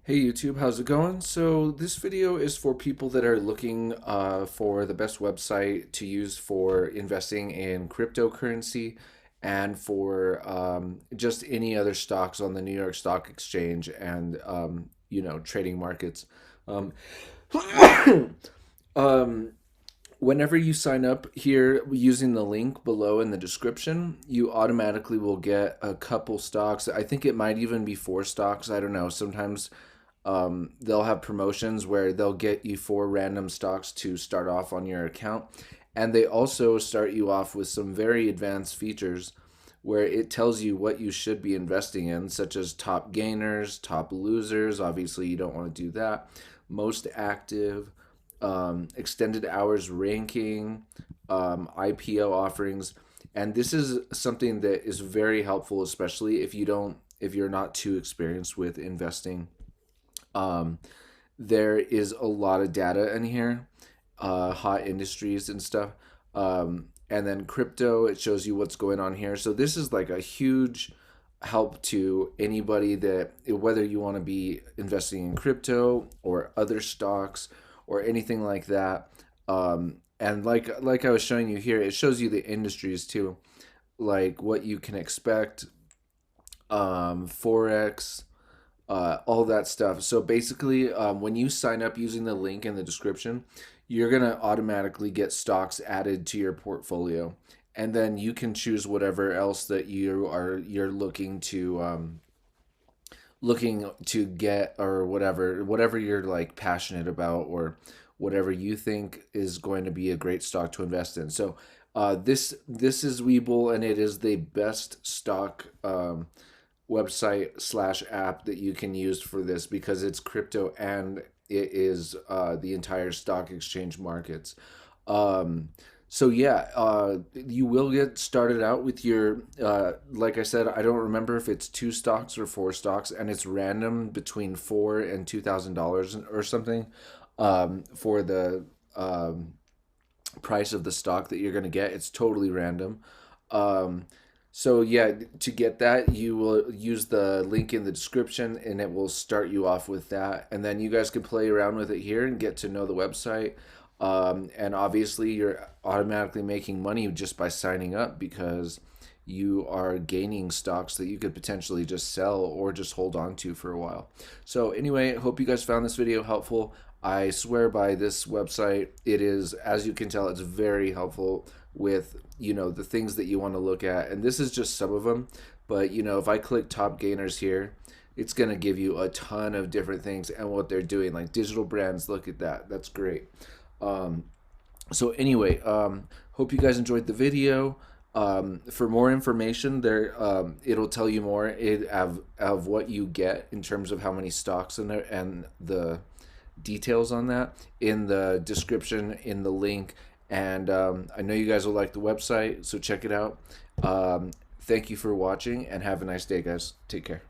Hey YouTube, how's it going? So this video is for people that are looking for the best website to use for investing in cryptocurrency and for just any other stocks on the New York Stock Exchange and trading markets. Um, um, Whenever you sign up here using the link below in the description, you automatically will get a couple stocks. I think it might even be four stocks. I don't know. Sometimes they'll have promotions where they'll get you four random stocks to start off on your account. And they also start you off with some very advanced features where it tells you what you should be investing in, such as top gainers, top losers. Obviously, you don't want to do that. Most active, extended hours ranking, IPO offerings. And this is something that is very helpful, especially if you're not too experienced with investing. um, there is a lot of data in here, hot industries and stuff. And then crypto, it shows you what's going on here. So this is like a huge help to anybody that, whether you want to be investing in crypto or other stocks or anything like that. And like I was showing you here, it shows you the industries too, like what you can expect, forex, all that stuff. So basically, when you sign up using the link in the description, you're gonna automatically get stocks added to your portfolio, and then you can choose whatever else that you're looking to get, or whatever you're like passionate about, or whatever you think is going to be a great stock to invest in. So this is Webull, and it is the best stock website slash app that you can use for this, because it's crypto and it is the entire stock exchange markets. So yeah, you will get started out with your, like I said, I don't remember if it's two stocks or four stocks, and it's random between $4 and $2,000 or something, for the price of the stock that you're going to get. It's totally random. So yeah, to get that, you will use the link in the description, and it will start you off with that. And then you guys can play around with it here and get to know the website. And obviously, you're automatically making money just by signing up, because you are gaining stocks that you could potentially just sell or just hold on to for a while. So anyway, hope you guys found this video helpful. I swear by this website. It is, as you can tell, it's very helpful with, the things that you want to look at. And this is just some of them. But, if I click top gainers here, it's going to give you a ton of different things and what they're doing, like digital brands. Look at that. That's great. So anyway, hope you guys enjoyed the video. For more information there, it'll tell you more of what you get in terms of how many stocks in there, and the details on that in the description, in the link. And I know you guys will like the website, so check it out. Thank you for watching, and have a nice day, guys. Take care.